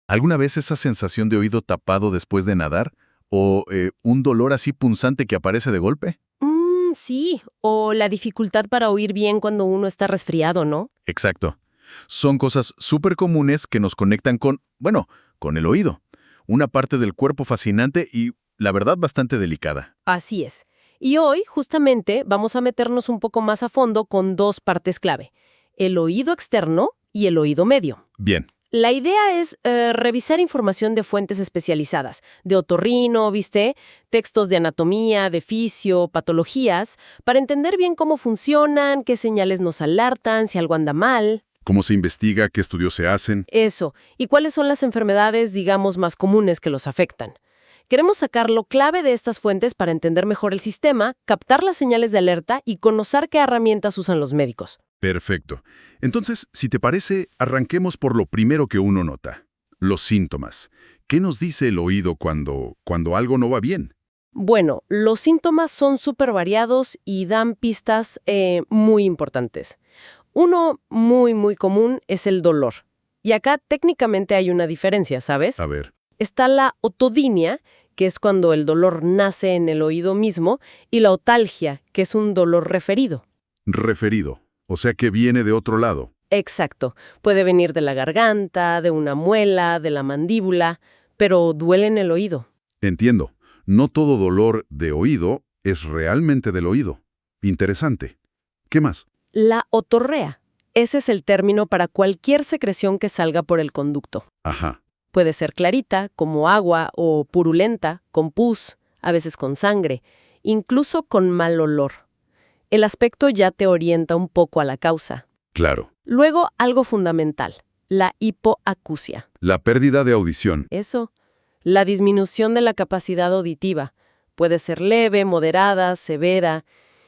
¿Alguna vez esa sensación de oído tapado después de nadar? ¿O un dolor así punzante que aparece de golpe? Sí, o la dificultad para oír bien cuando uno está resfriado, ¿no? Exacto. Son cosas súper comunes que nos conectan con, bueno, con el oído. Una parte del cuerpo fascinante y, la verdad, bastante delicada. Así es. Y hoy, justamente, vamos a meternos un poco más a fondo con dos partes clave: el oído externo y el oído medio. Bien. La idea es revisar información de fuentes especializadas, de otorrino, ¿viste? Textos de anatomía, de fisio, patologías, para entender bien cómo funcionan, qué señales nos alertan, si algo anda mal. ¿Cómo se investiga? ¿Qué estudios se hacen? Eso. ¿Y cuáles son las enfermedades, digamos, más comunes que los afectan? Queremos sacar lo clave de estas fuentes para entender mejor el sistema, captar las señales de alerta y conocer qué herramientas usan los médicos. Perfecto. Entonces, si te parece, arranquemos por lo primero que uno nota. Los síntomas. ¿Qué nos dice el oído cuando algo no va bien? Bueno, los síntomas son súper variados y dan pistas muy importantes. Uno muy común es el dolor. Y acá técnicamente hay una diferencia, ¿sabes? A ver. Está la otodinia, que es cuando el dolor nace en el oído mismo, y la otalgia, que es un dolor referido. Referido. O sea que viene de otro lado. Exacto. Puede venir de la garganta, de una muela, de la mandíbula, pero duele en el oído. Entiendo. No todo dolor de oído es realmente del oído. Interesante. ¿Qué más? La otorrea. Ese es el término para cualquier secreción que salga por el conducto. Ajá. Puede ser clarita, como agua, o purulenta, con pus, a veces con sangre, incluso con mal olor. El aspecto ya te orienta un poco a la causa. Claro. Luego, algo fundamental, la hipoacusia. La pérdida de audición. Eso, la disminución de la capacidad auditiva. Puede ser leve, moderada, severa.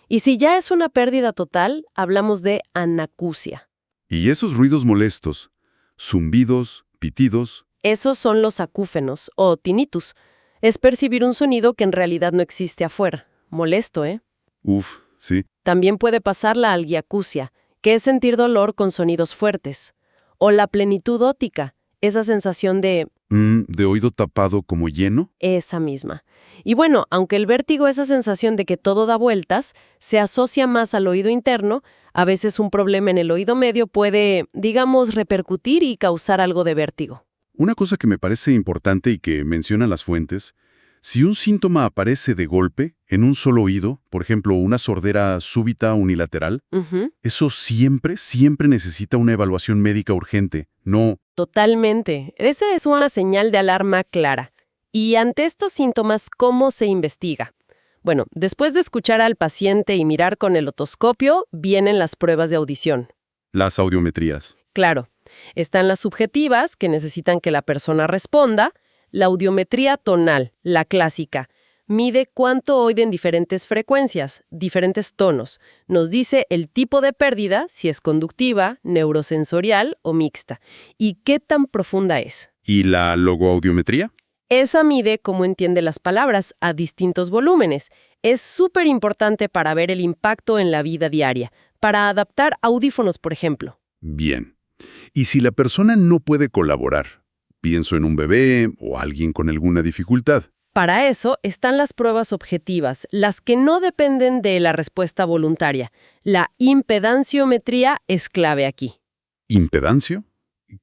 Y si ya es una pérdida total, hablamos de anacusia. Y esos ruidos molestos, zumbidos, pitidos. Esos son los acúfenos, o tinnitus. Es percibir un sonido que en realidad no existe afuera. Molesto, ¿eh? Uf, sí. También puede pasar la algiacusia, que es sentir dolor con sonidos fuertes. O la plenitud óptica, esa sensación de ¿De oído tapado como lleno? esa misma. Y bueno, aunque el vértigo, esa sensación de que todo da vueltas, se asocia más al oído interno, a veces un problema en el oído medio puede, digamos, repercutir y causar algo de vértigo. Una cosa que me parece importante y que mencionan las fuentes, si un síntoma aparece de golpe, en un solo oído, por ejemplo, una sordera súbita unilateral, Ujú. eso siempre necesita una evaluación médica urgente. No, Totalmente. Esa es una señal de alarma clara. Y ante estos síntomas, ¿cómo se investiga? Bueno, después de escuchar al paciente y mirar con el otoscopio, vienen las pruebas de audición. las audiometrías. Claro, están las subjetivas, que necesitan que la persona responda, la audiometría tonal, la clásica. Mide cuánto oye en diferentes frecuencias, diferentes tonos. Nos dice el tipo de pérdida, si es conductiva, neurosensorial o mixta, y qué tan profunda es. ¿Y la logoaudiometría? Esa mide cómo entiende las palabras a distintos volúmenes. Es súper importante para ver el impacto en la vida diaria, para adaptar audífonos, por ejemplo. Bien. ¿Y si la persona no puede colaborar? Pienso en un bebé o alguien con alguna dificultad. Para eso están las pruebas objetivas, las que no dependen de la respuesta voluntaria. La impedanciometría es clave aquí. ¿Impedancio?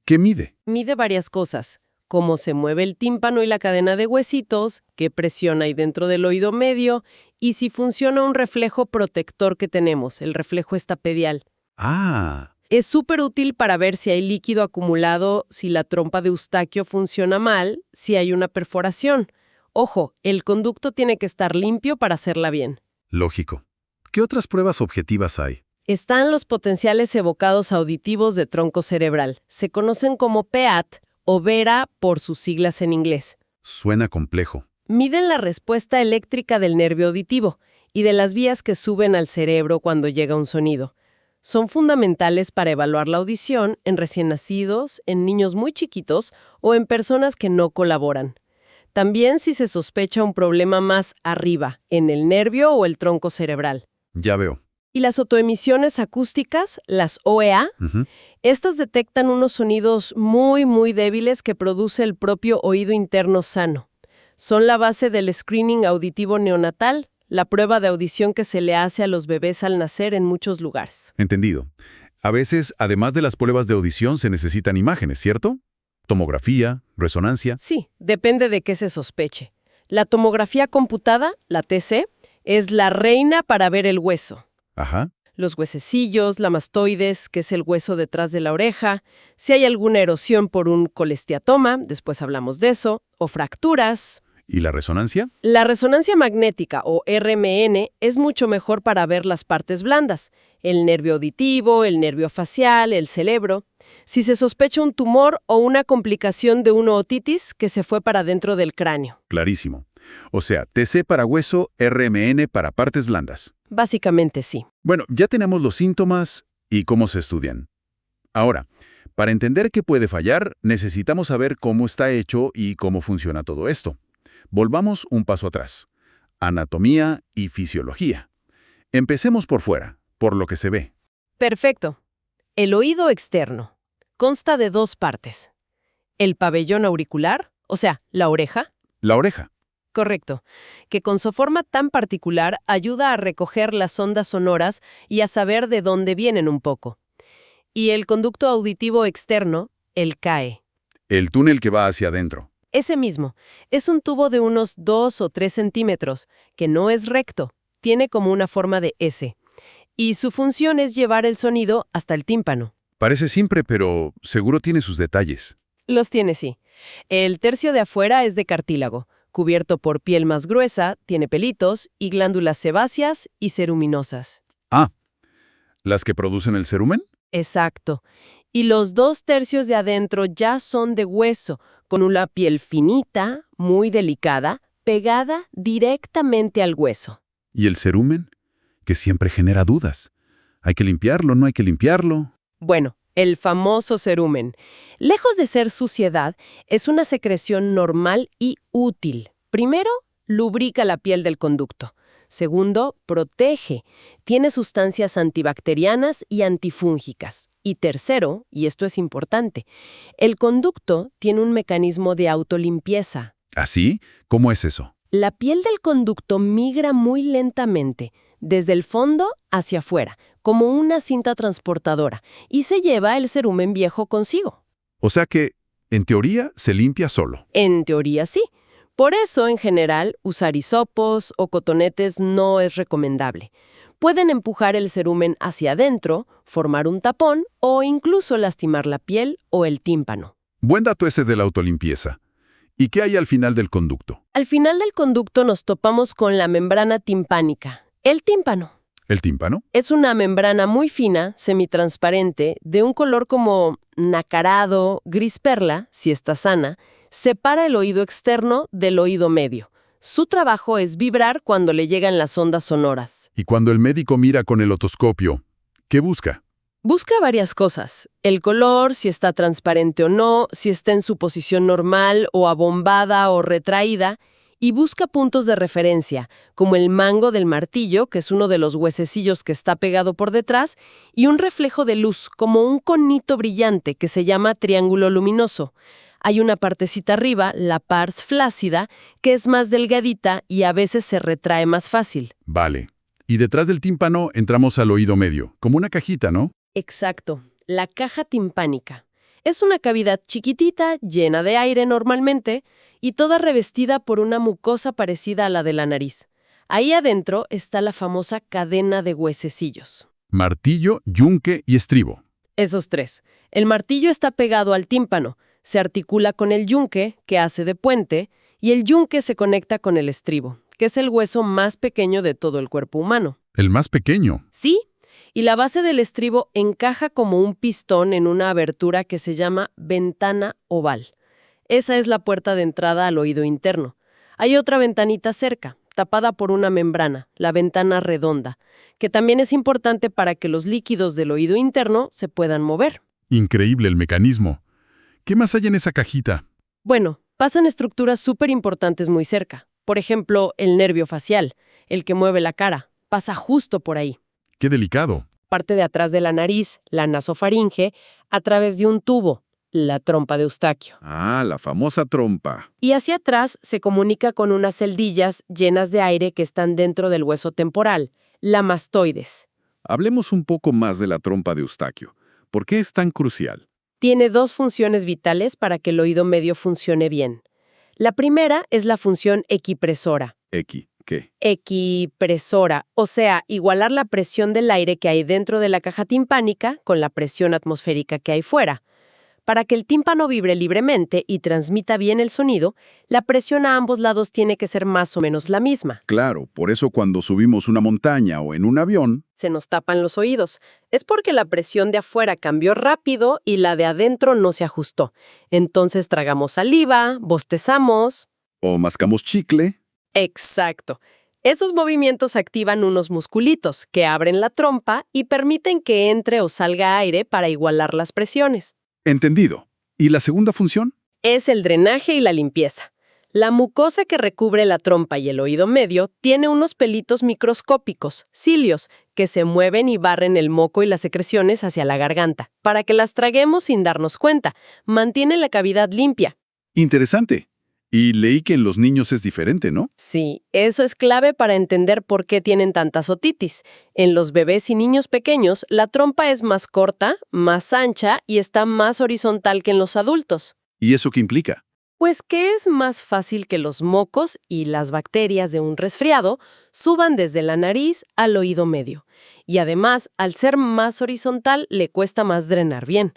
¿Qué mide? Mide varias cosas: cómo se mueve el tímpano y la cadena de huesitos, qué presión hay dentro del oído medio y si funciona un reflejo protector que tenemos, el reflejo estapedial. Ah, Es súper útil para ver si hay líquido acumulado, si la trompa de Eustaquio funciona mal, si hay una perforación. Ojo, el conducto tiene que estar limpio para hacerla bien. lógico. ¿Qué otras pruebas objetivas hay? Están los potenciales evocados auditivos de tronco cerebral. Se conocen como PEAT o VERA por sus siglas en inglés. Suena complejo. Miden la respuesta eléctrica del nervio auditivo y de las vías que suben al cerebro cuando llega un sonido. Son fundamentales para evaluar la audición en recién nacidos, en niños muy chiquitos o en personas que no colaboran. También si se sospecha un problema más arriba, en el nervio o el tronco cerebral. Ya veo. Y las otoemisiones acústicas, las OEA, Ujú. estas detectan unos sonidos muy, muy débiles que produce el propio oído interno sano. Son la base del screening auditivo neonatal, la prueba de audición que se le hace a los bebés al nacer en muchos lugares. Entendido. A veces, además de las pruebas de audición, se necesitan imágenes, ¿cierto? Tomografía, resonancia. Sí, depende de qué se sospeche. La tomografía computada, la TC, es la reina para ver el hueso. Ajá. Los huesecillos, la mastoides, que es el hueso detrás de la oreja, si hay alguna erosión por un colesteatoma, después hablamos de eso, o fracturas. ¿Y la resonancia? La resonancia magnética, o RMN, es mucho mejor para ver las partes blandas, el nervio auditivo, el nervio facial, el cerebro. Si se sospecha un tumor o una complicación de una otitis que se fue para dentro del cráneo. Clarísimo. O sea, TC para hueso, RMN para partes blandas. Básicamente sí. Bueno, ya tenemos los síntomas y cómo se estudian. Ahora, para entender qué puede fallar, necesitamos saber cómo está hecho y cómo funciona todo esto. Volvamos un paso atrás. Anatomía y fisiología. Empecemos por fuera, por lo que se ve. Perfecto. El oído externo consta de dos partes. El pabellón auricular, o sea, la oreja. La oreja. Correcto, que con su forma tan particular ayuda a recoger las ondas sonoras y a saber de dónde vienen un poco. Y el conducto auditivo externo, el CAE. El túnel que va hacia adentro. Ese mismo, es un tubo de unos 2 o 3 centímetros, que no es recto, tiene como una forma de S. Y su función es llevar el sonido hasta el tímpano. Parece simple, pero seguro tiene sus detalles. Los tiene, sí. El tercio de afuera es de cartílago, cubierto por piel más gruesa, tiene pelitos y glándulas sebáceas y ceruminosas. Ah, ¿las que producen el cerumen? Exacto. Y los 2/3 de adentro ya son de hueso, con una piel finita, muy delicada, pegada directamente al hueso. ¿Y el cerumen? Que siempre genera dudas. ¿Hay que limpiarlo? ¿No hay que limpiarlo? Bueno, el famoso cerumen. Lejos de ser suciedad, es una secreción normal y útil. Primero, lubrica la piel del conducto. Segundo, protege. Tiene sustancias antibacterianas y antifúngicas. Y tercero, y esto es importante, el conducto tiene un mecanismo de autolimpieza. ¿Así? ¿Cómo es eso? La piel del conducto migra muy lentamente, desde el fondo hacia afuera, como una cinta transportadora, y se lleva el cerumen viejo consigo. O sea que, en teoría, se limpia solo. En teoría sí. Por eso, en general, usar hisopos o cotonetes no es recomendable. Pueden empujar el cerumen hacia adentro, formar un tapón o incluso lastimar la piel o el tímpano. Buen dato ese de la autolimpieza. ¿Y qué hay al final del conducto? Al final del conducto nos topamos con la membrana timpánica, el tímpano. ¿El tímpano? Es una membrana muy fina, semitransparente, de un color como nacarado, gris perla, si está sana, separa el oído externo del oído medio. Su trabajo es vibrar cuando le llegan las ondas sonoras. Y cuando el médico mira con el otoscopio, ¿qué busca? Busca varias cosas. El color, si está transparente o no, si está en su posición normal o abombada o retraída, y busca puntos de referencia, como el mango del martillo, que es uno de los huesecillos que está pegado por detrás, y un reflejo de luz, como un conito brillante que se llama triángulo luminoso. Hay una partecita arriba, la pars flácida, que es más delgadita y a veces se retrae más fácil. Vale. Y detrás del tímpano entramos al oído medio, como una cajita, ¿no? Exacto, la caja timpánica. Es una cavidad chiquitita, llena de aire normalmente, y toda revestida por una mucosa parecida a la de la nariz. Ahí adentro está la famosa cadena de huesecillos. Martillo, yunque y estribo. Esos tres. El martillo está pegado al tímpano, se articula con el yunque, que hace de puente, y el yunque se conecta con el estribo, que es el hueso más pequeño de todo el cuerpo humano. El más pequeño. Sí, y la base del estribo encaja como un pistón en una abertura que se llama ventana oval. Esa es la puerta de entrada al oído interno. Hay otra ventanita cerca, tapada por una membrana, la ventana redonda, que también es importante para que los líquidos del oído interno se puedan mover. Increíble el mecanismo. ¿Qué más hay en esa cajita? Bueno, pasan estructuras súper importantes muy cerca. Por ejemplo, el nervio facial, el que mueve la cara, pasa justo por ahí. ¡Qué delicado! Parte de atrás de la nariz, la nasofaringe, a través de un tubo, la trompa de Eustaquio. Ah, la famosa trompa. Y hacia atrás se comunica con unas celdillas llenas de aire que están dentro del hueso temporal, la mastoides. Hablemos un poco más de la trompa de Eustaquio. ¿Por qué es tan crucial? Tiene dos funciones vitales para que el oído medio funcione bien. La primera es la función equipresora. ¿Qué? Equipresora, o sea, igualar la presión del aire que hay dentro de la caja timpánica con la presión atmosférica que hay fuera. Para que el tímpano vibre libremente y transmita bien el sonido, la presión a ambos lados tiene que ser más o menos la misma. Claro, por eso cuando subimos una montaña o en un avión, Se nos tapan los oídos. Es porque la presión de afuera cambió rápido y la de adentro no se ajustó. Entonces tragamos saliva, bostezamos. o mascamos chicle, Exacto. Esos movimientos activan unos musculitos que abren la trompa y permiten que entre o salga aire para igualar las presiones. entendido. ¿Y la segunda función? Es el drenaje y la limpieza. La mucosa que recubre la trompa y el oído medio tiene unos pelitos microscópicos, cilios, que se mueven y barren el moco y las secreciones hacia la garganta, para que las traguemos sin darnos cuenta. Mantiene la cavidad limpia. Interesante. Y leí que en los niños es diferente, ¿no? Sí, eso es clave para entender por qué tienen tantas otitis. En los bebés y niños pequeños, la trompa es más corta, más ancha y está más horizontal que en los adultos. ¿Y eso qué implica? Pues que es más fácil que los mocos y las bacterias de un resfriado suban desde la nariz al oído medio. Y además, al ser más horizontal, le cuesta más drenar bien.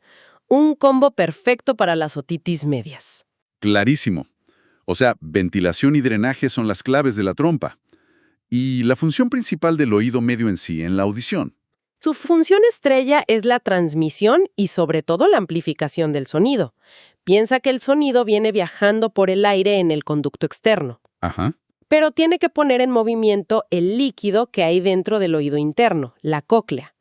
Un combo perfecto para las otitis medias. Clarísimo. O sea, ventilación y drenaje son las claves de la trompa. Y la función principal del oído medio en sí, en la audición. Su función estrella es la transmisión y sobre todo la amplificación del sonido. Piensa que el sonido viene viajando por el aire en el conducto externo, Ajá. pero tiene que poner en movimiento el líquido que hay dentro del oído interno, la cóclea.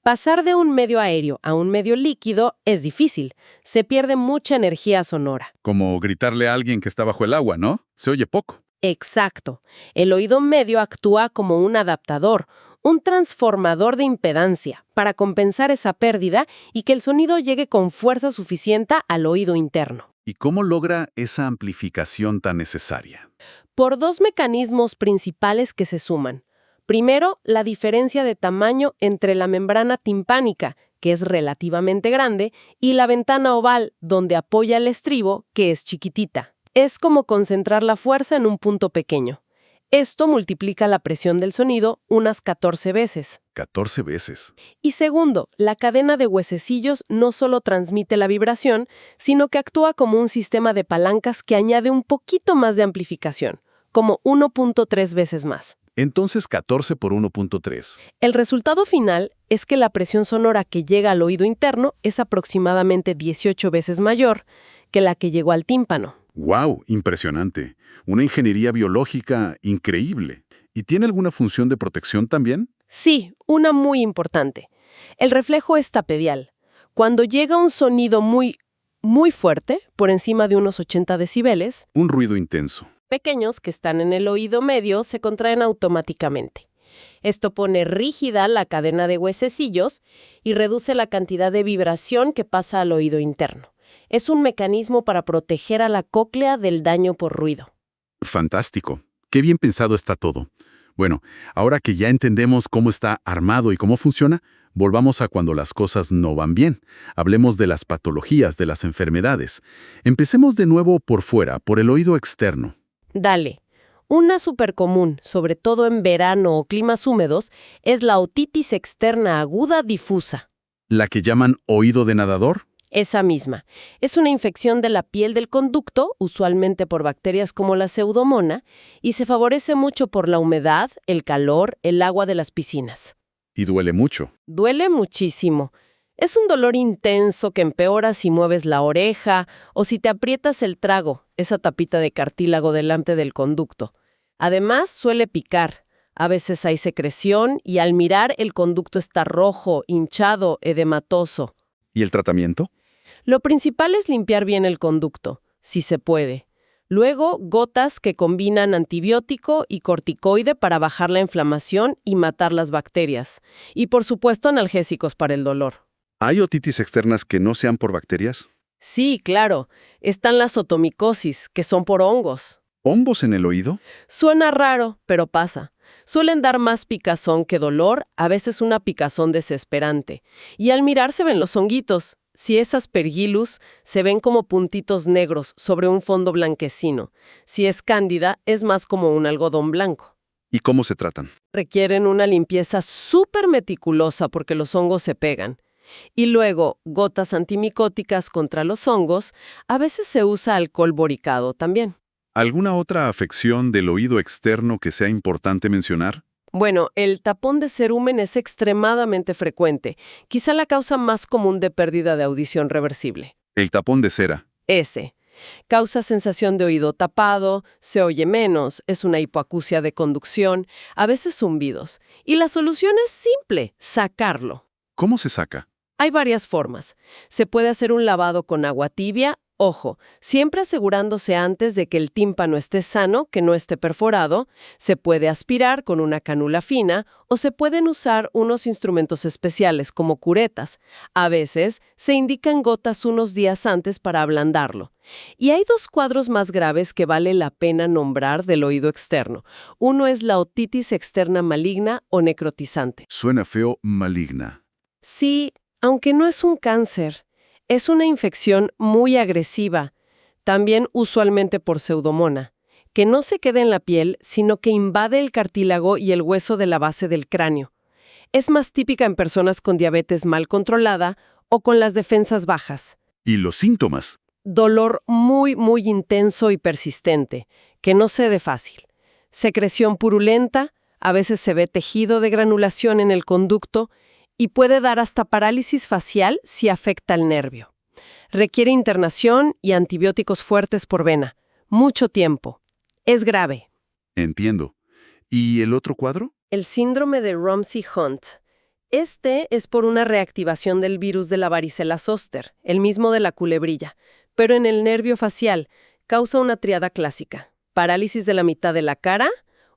Pasar de un medio aéreo a un medio líquido es difícil. Se pierde mucha energía sonora. Como gritarle a alguien que está bajo el agua, ¿no? Se oye poco. Exacto. El oído medio actúa como un adaptador, un transformador de impedancia, para compensar esa pérdida y que el sonido llegue con fuerza suficiente al oído interno. ¿Y cómo logra esa amplificación tan necesaria? Por dos mecanismos principales que se suman. Primero, la diferencia de tamaño entre la membrana timpánica, que es relativamente grande, y la ventana oval, donde apoya el estribo, que es chiquitita. Es como concentrar la fuerza en un punto pequeño. Esto multiplica la presión del sonido unas 14 veces. 14 veces. Y segundo, la cadena de huesecillos no solo transmite la vibración, sino que actúa como un sistema de palancas que añade un poquito más de amplificación, como 1.3 veces más. Entonces 14 por 1.3. El resultado final es que la presión sonora que llega al oído interno es aproximadamente 18 veces mayor que la que llegó al tímpano. ¡Wow! Impresionante. Una ingeniería biológica increíble. ¿Y tiene alguna función de protección también? Sí, una muy importante. El reflejo es tapedial. Cuando llega un sonido muy fuerte, por encima de unos 80 decibeles, Un ruido intenso. pequeños que están en el oído medio se contraen automáticamente. Esto pone rígida la cadena de huesecillos y reduce la cantidad de vibración que pasa al oído interno. Es un mecanismo para proteger a la cóclea del daño por ruido. Fantástico. Qué bien pensado está todo. Bueno, ahora que ya entendemos cómo está armado y cómo funciona, volvamos a cuando las cosas no van bien. Hablemos de las patologías, de las enfermedades. Empecemos de nuevo por fuera, por el oído externo. Dale. Una súper común, sobre todo en verano o climas húmedos, es la otitis externa aguda difusa. ¿La que llaman oído de nadador? Esa misma. Es una infección de la piel del conducto, usualmente por bacterias como la Pseudomonas, y se favorece mucho por la humedad, el calor, el agua de las piscinas. Y duele mucho. Duele muchísimo. Es un dolor intenso que empeora si mueves la oreja o si te aprietas el trago, esa tapita de cartílago delante del conducto. Además, suele picar. A veces hay secreción y al mirar el conducto está rojo, hinchado, edematoso. ¿Y el tratamiento? Lo principal es limpiar bien el conducto, si se puede. Luego, gotas que combinan antibiótico y corticoide para bajar la inflamación y matar las bacterias. Y por supuesto, analgésicos para el dolor. ¿Hay otitis externas que no sean por bacterias? Sí, claro. Están las otomicosis, que son por hongos. ¿Hongos en el oído? Suena raro, pero pasa. Suelen dar más picazón que dolor, a veces una picazón desesperante. Y al mirar se ven los honguitos. Si es aspergillus, se ven como puntitos negros sobre un fondo blanquecino. Si es cándida, es más como un algodón blanco. ¿Y cómo se tratan? Requieren una limpieza súper meticulosa porque los hongos se pegan. Y luego, gotas antimicóticas contra los hongos, a veces se usa alcohol boricado también. ¿Alguna otra afección del oído externo que sea importante mencionar? Bueno, el tapón de cerumen es extremadamente frecuente, quizá la causa más común de pérdida de audición reversible. El tapón de cera. Ese. Causa sensación de oído tapado, se oye menos, es una hipoacusia de conducción, a veces zumbidos. Y la solución es simple, sacarlo. ¿Cómo se saca? Hay varias formas. Se puede hacer un lavado con agua tibia. Ojo, siempre asegurándose antes de que el tímpano esté sano, que no esté perforado. Se puede aspirar con una cánula fina o se pueden usar unos instrumentos especiales como curetas. A veces se indican gotas unos días antes para ablandarlo. Y hay dos cuadros más graves que vale la pena nombrar del oído externo. Uno es la otitis externa maligna o necrotizante. Suena feo, maligna. Sí, aunque no es un cáncer. Es una infección muy agresiva, también usualmente por pseudomona, que no se queda en la piel, sino que invade el cartílago y el hueso de la base del cráneo. Es más típica en personas con diabetes mal controlada o con las defensas bajas. ¿Y los síntomas? Dolor muy, muy intenso y persistente, que no cede fácil. Secreción purulenta, a veces se ve tejido de granulación en el conducto, y puede dar hasta parálisis facial si afecta el nervio. Requiere internación y antibióticos fuertes por vena. Mucho tiempo. Es grave. Entiendo. ¿Y el otro cuadro? El síndrome de Ramsay-Hunt. Este es por una reactivación del virus de la varicela zóster, el mismo de la culebrilla, pero en el nervio facial. Causa una triada clásica. Parálisis de la mitad de la cara,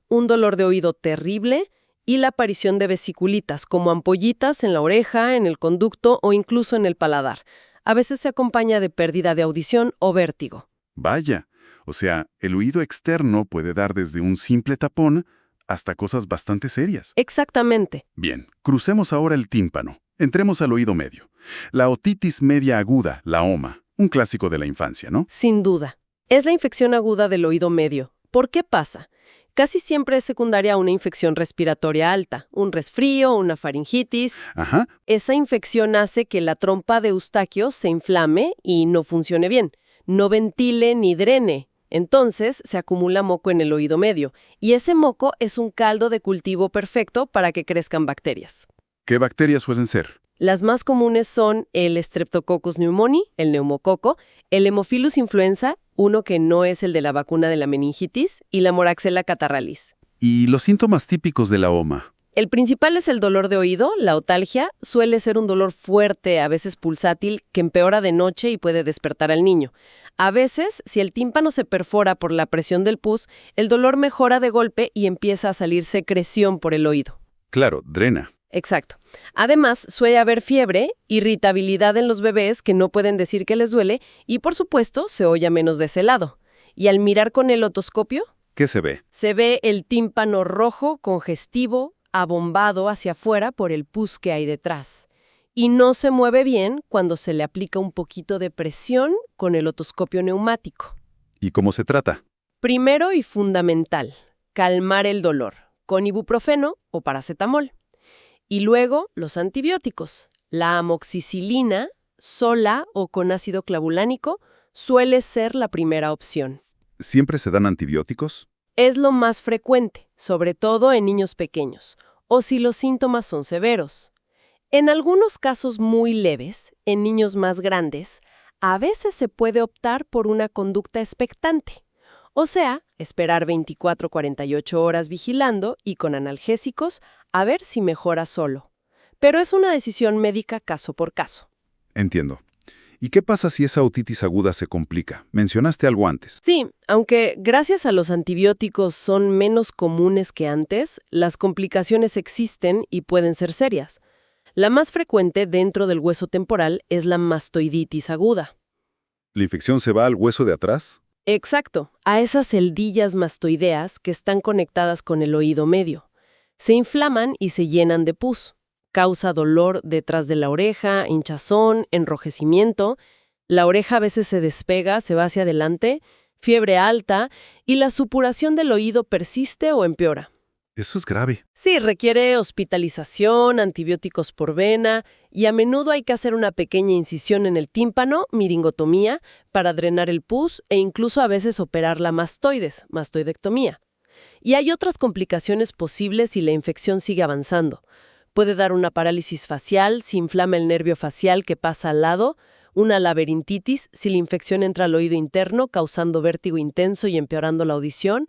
un dolor de oído terrible, y la aparición de vesiculitas, como ampollitas en la oreja, en el conducto o incluso en el paladar. A veces se acompaña de pérdida de audición o vértigo. Vaya, o sea, el oído externo puede dar desde un simple tapón hasta cosas bastante serias. Exactamente. Bien, crucemos ahora el tímpano. Entremos al oído medio. La otitis media aguda, la OMA, un clásico de la infancia, ¿no? Sin duda. Es la infección aguda del oído medio. ¿Por qué pasa? Casi siempre es secundaria a una infección respiratoria alta, un resfrío, una faringitis. Ajá. Esa infección hace que la trompa de Eustaquio se inflame y no funcione bien, no ventile ni drene. Entonces se acumula moco en el oído medio, y ese moco es un caldo de cultivo perfecto para que crezcan bacterias. ¿Qué bacterias suelen ser? Las más comunes son el Streptococcus pneumoniae, el neumococo, el Haemophilus influenza, uno que no es el de la vacuna de la meningitis, y la Moraxella catarrhalis. ¿Y los síntomas típicos de la OMA? El principal es el dolor de oído, la otalgia. Suele ser un dolor fuerte, a veces pulsátil, que empeora de noche y puede despertar al niño. A veces, si el tímpano se perfora por la presión del pus, el dolor mejora de golpe y empieza a salir secreción por el oído. Claro, drena. Exacto. Además, suele haber fiebre, irritabilidad en los bebés que no pueden decir que les duele y, por supuesto, se oye menos de ese lado. Y al mirar con el otoscopio, ¿Qué se ve? se ve el tímpano rojo, congestivo, abombado hacia afuera por el pus que hay detrás. Y no se mueve bien cuando se le aplica un poquito de presión con el otoscopio neumático. ¿Y cómo se trata? Primero y fundamental, calmar el dolor con ibuprofeno o paracetamol. Y luego los antibióticos. La amoxicilina, sola o con ácido clavulánico, suele ser la primera opción. ¿Siempre se dan antibióticos? Es lo más frecuente, sobre todo en niños pequeños, o si los síntomas son severos. En algunos casos muy leves, en niños más grandes, a veces se puede optar por una conducta expectante. O sea, esperar 24-48 horas vigilando y con analgésicos a ver si mejora solo. Pero es una decisión médica caso por caso. Entiendo. ¿Y qué pasa si esa otitis aguda se complica? Mencionaste algo antes. Sí, aunque gracias a los antibióticos son menos comunes que antes, las complicaciones existen y pueden ser serias. La más frecuente dentro del hueso temporal es la mastoiditis aguda. ¿La infección se va al hueso de atrás? Exacto, a esas celdillas mastoideas que están conectadas con el oído medio. Se inflaman y se llenan de pus. Causa dolor detrás de la oreja, hinchazón, enrojecimiento. La oreja a veces se despega, se va hacia adelante, fiebre alta y la supuración del oído persiste o empeora. Eso es grave. Sí, requiere hospitalización, antibióticos por vena y a menudo hay que hacer una pequeña incisión en el tímpano, miringotomía, para drenar el pus e incluso a veces operar la mastoidectomía. Y hay otras complicaciones posibles si la infección sigue avanzando. Puede dar una parálisis facial si inflama el nervio facial que pasa al lado, una laberintitis si la infección entra al oído interno causando vértigo intenso y empeorando la audición,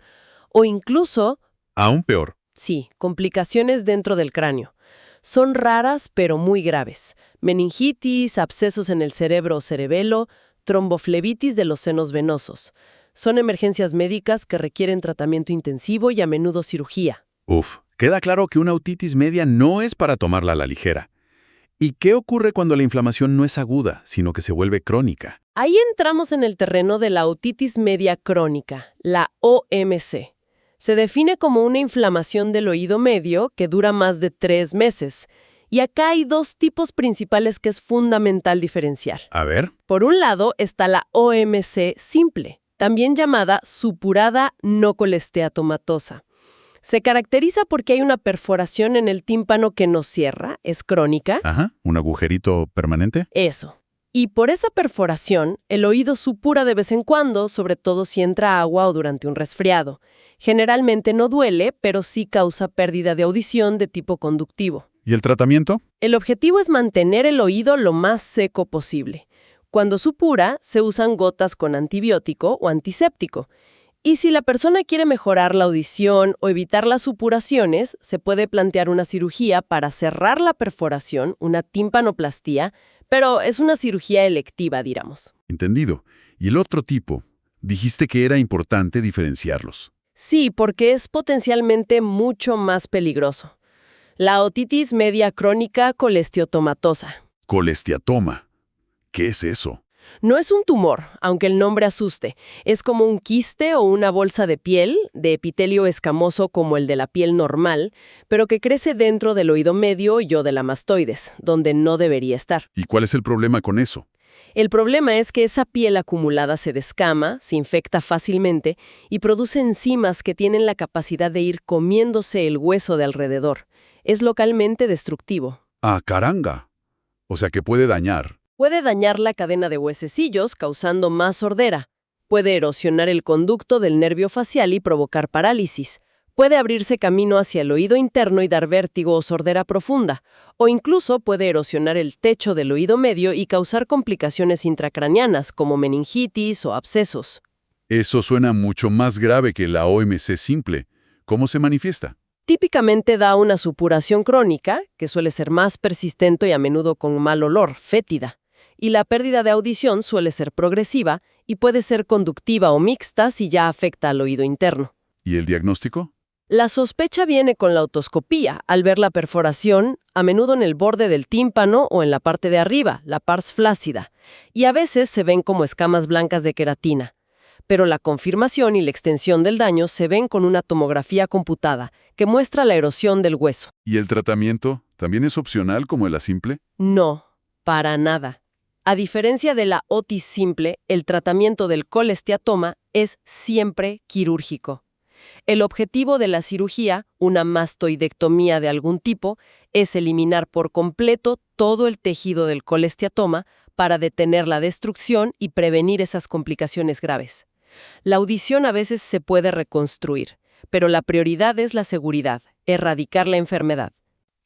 o incluso, Aún peor. sí, complicaciones dentro del cráneo. Son raras pero muy graves. Meningitis, abscesos en el cerebro o cerebelo, tromboflebitis de los senos venosos. Son emergencias médicas que requieren tratamiento intensivo y a menudo cirugía. Queda claro que una otitis media no es para tomarla a la ligera. ¿Y qué ocurre cuando la inflamación no es aguda, sino que se vuelve crónica? Ahí entramos en el terreno de la otitis media crónica, la OMC. Se define como una inflamación del oído medio que dura más de 3 meses. Y acá hay 2 tipos principales que es fundamental diferenciar. A ver. Por un lado está la OMC simple, también llamada supurada no colesteatomatosa. Se caracteriza porque hay una perforación en el tímpano que no cierra, es crónica. Ajá, ¿un agujerito permanente? Eso. Y por esa perforación, el oído supura de vez en cuando, sobre todo si entra agua o durante un resfriado. Generalmente no duele, pero sí causa pérdida de audición de tipo conductivo. ¿Y el tratamiento? El objetivo es mantener el oído lo más seco posible. Cuando supura, se usan gotas con antibiótico o antiséptico. Y si la persona quiere mejorar la audición o evitar las supuraciones, se puede plantear una cirugía para cerrar la perforación, una tímpanoplastía, pero es una cirugía electiva, diríamos. Entendido. ¿Y el otro tipo? Dijiste que era importante diferenciarlos. Sí, porque es potencialmente mucho más peligroso. La otitis media crónica colesteatomatosa. Colesteatoma. ¿Qué es eso? No es un tumor, aunque el nombre asuste. Es como un quiste o una bolsa de piel, de epitelio escamoso como el de la piel normal, pero que crece dentro del oído medio y o de la mastoides, donde no debería estar. ¿Y cuál es el problema con eso? El problema es que esa piel acumulada se descama, se infecta fácilmente y produce enzimas que tienen la capacidad de ir comiéndose el hueso de alrededor. Es localmente destructivo. ¡Ah, caranga! O sea que puede dañar. Puede dañar la cadena de huesecillos, causando más sordera. Puede erosionar el conducto del nervio facial y provocar parálisis. Puede abrirse camino hacia el oído interno y dar vértigo o sordera profunda. O incluso puede erosionar el techo del oído medio y causar complicaciones intracraneanas, como meningitis o abscesos. Eso suena mucho más grave que la OMC simple. ¿Cómo se manifiesta? Típicamente da una supuración crónica, que suele ser más persistente y a menudo con mal olor, fétida. Y la pérdida de audición suele ser progresiva y puede ser conductiva o mixta si ya afecta al oído interno. ¿Y el diagnóstico? La sospecha viene con la otoscopía, al ver la perforación, a menudo en el borde del tímpano o en la parte de arriba, la pars flácida, y a veces se ven como escamas blancas de queratina. Pero la confirmación y la extensión del daño se ven con una tomografía computada, que muestra la erosión del hueso. ¿Y el tratamiento también es opcional como la simple? No, para nada. A diferencia de la otis simple, el tratamiento del colesteatoma es siempre quirúrgico. El objetivo de la cirugía, una mastoidectomía de algún tipo, es eliminar por completo todo el tejido del colesteatoma para detener la destrucción y prevenir esas complicaciones graves. La audición a veces se puede reconstruir, pero la prioridad es la seguridad, erradicar la enfermedad.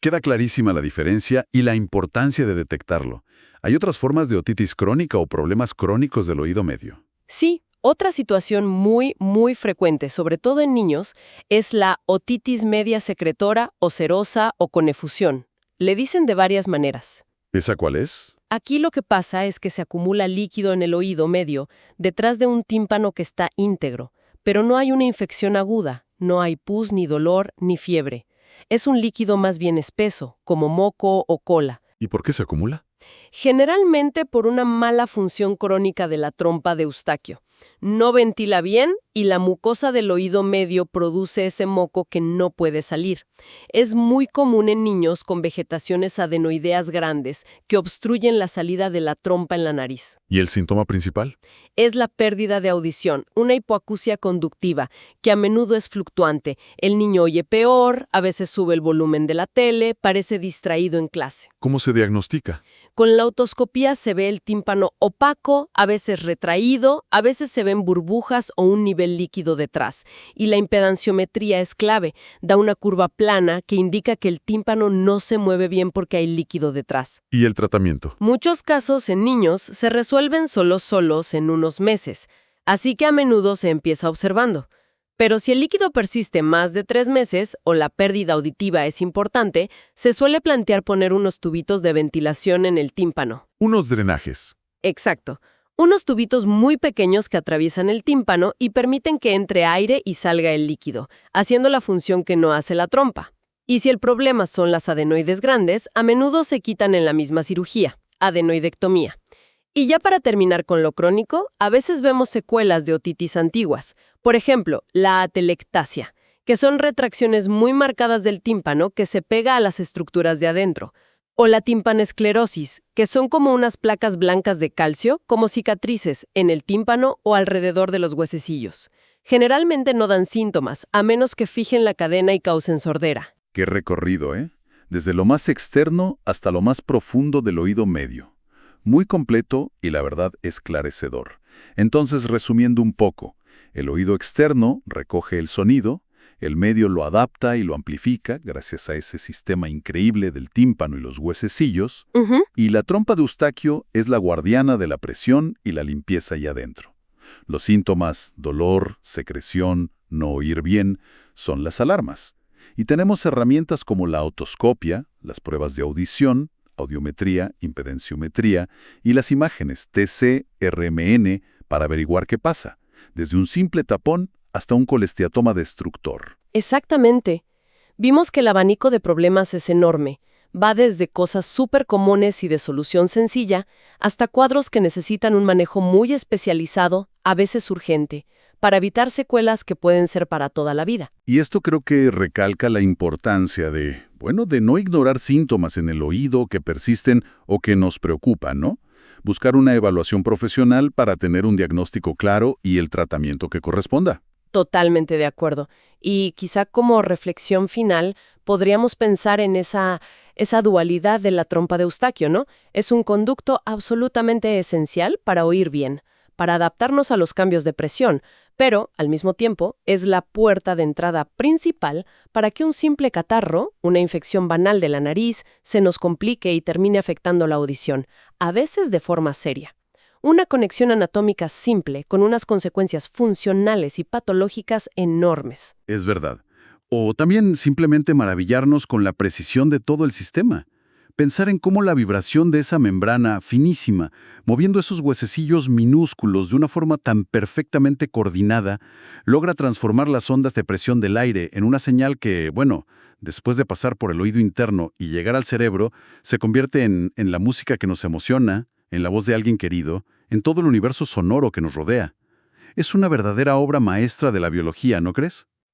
Queda clarísima la diferencia y la importancia de detectarlo. ¿Hay otras formas de otitis crónica o problemas crónicos del oído medio? Sí, otra situación muy frecuente, sobre todo en niños, es la otitis media secretora o serosa o con efusión. Le dicen de varias maneras. ¿Esa cuál es? Aquí lo que pasa es que se acumula líquido en el oído medio, detrás de un tímpano que está íntegro, pero no hay una infección aguda, no hay pus, ni dolor, ni fiebre. Es un líquido más bien espeso, como moco o cola. ¿Y por qué se acumula? Generalmente por una mala función crónica de la trompa de Eustaquio. No ventila bien y la mucosa del oído medio produce ese moco que no puede salir. Es muy común en niños con vegetaciones adenoideas grandes que obstruyen la salida de la trompa en la nariz. ¿Y el síntoma principal? Es la pérdida de audición, una hipoacusia conductiva, que a menudo es fluctuante. El niño oye peor, a veces sube el volumen de la tele, parece distraído en clase. ¿Cómo se diagnostica? Con la otoscopía se ve el tímpano opaco, a veces retraído, a veces se ven burbujas o un nivel líquido detrás. Y la impedanciometría es clave, da una curva plana que indica que el tímpano no se mueve bien porque hay líquido detrás. ¿Y el tratamiento? Muchos casos en niños se resuelven solos en unos meses, así que a menudo se empieza observando. Pero si el líquido persiste más de 3 meses o la pérdida auditiva es importante, se suele plantear poner unos tubitos de ventilación en el tímpano. Unos drenajes. Exacto. Unos tubitos muy pequeños que atraviesan el tímpano y permiten que entre aire y salga el líquido, haciendo la función que no hace la trompa. Y si el problema son las adenoides grandes, a menudo se quitan en la misma cirugía, adenoidectomía. Y ya para terminar con lo crónico, a veces vemos secuelas de otitis antiguas. Por ejemplo, la atelectasia, que son retracciones muy marcadas del tímpano que se pega a las estructuras de adentro. O la timpanesclerosis, que son como unas placas blancas de calcio, como cicatrices, en el tímpano o alrededor de los huesecillos. Generalmente no dan síntomas, a menos que fijen la cadena y causen sordera. Qué recorrido, ¿eh? Desde lo más externo hasta lo más profundo del oído medio. Muy completo y la verdad esclarecedor. Entonces, resumiendo un poco, el oído externo recoge el sonido, el medio lo adapta y lo amplifica gracias a ese sistema increíble del tímpano y los huesecillos, y la trompa de Eustaquio es la guardiana de la presión y la limpieza allá adentro. Los síntomas, dolor, secreción, no oír bien, son las alarmas. Y tenemos herramientas como la otoscopia, las pruebas de audición, audiometría, impedenciometría y las imágenes TC, RMN para averiguar qué pasa, desde un simple tapón hasta un colesteatoma destructor. Exactamente. Vimos que el abanico de problemas es enorme. Va desde cosas súper comunes y de solución sencilla hasta cuadros que necesitan un manejo muy especializado, a veces urgente, para evitar secuelas que pueden ser para toda la vida. Y esto creo que recalca la importancia de no ignorar síntomas en el oído que persisten o que nos preocupan, ¿no? Buscar una evaluación profesional para tener un diagnóstico claro y el tratamiento que corresponda. Totalmente de acuerdo. Y quizá como reflexión final podríamos pensar en esa dualidad de la trompa de Eustaquio, ¿no? Es un conducto absolutamente esencial para oír bien, para adaptarnos a los cambios de presión, pero, al mismo tiempo, es la puerta de entrada principal para que un simple catarro, una infección banal de la nariz, se nos complique y termine afectando la audición, a veces de forma seria. Una conexión anatómica simple con unas consecuencias funcionales y patológicas enormes. Es verdad. O también simplemente maravillarnos con la precisión de todo el sistema. Pensar en cómo la vibración de esa membrana finísima, moviendo esos huesecillos minúsculos de una forma tan perfectamente coordinada, logra transformar las ondas de presión del aire en una señal que, después de pasar por el oído interno y llegar al cerebro, se convierte en la música que nos emociona, en la voz de alguien querido, en todo el universo sonoro que nos rodea. Es una verdadera obra maestra de la biología, ¿no crees?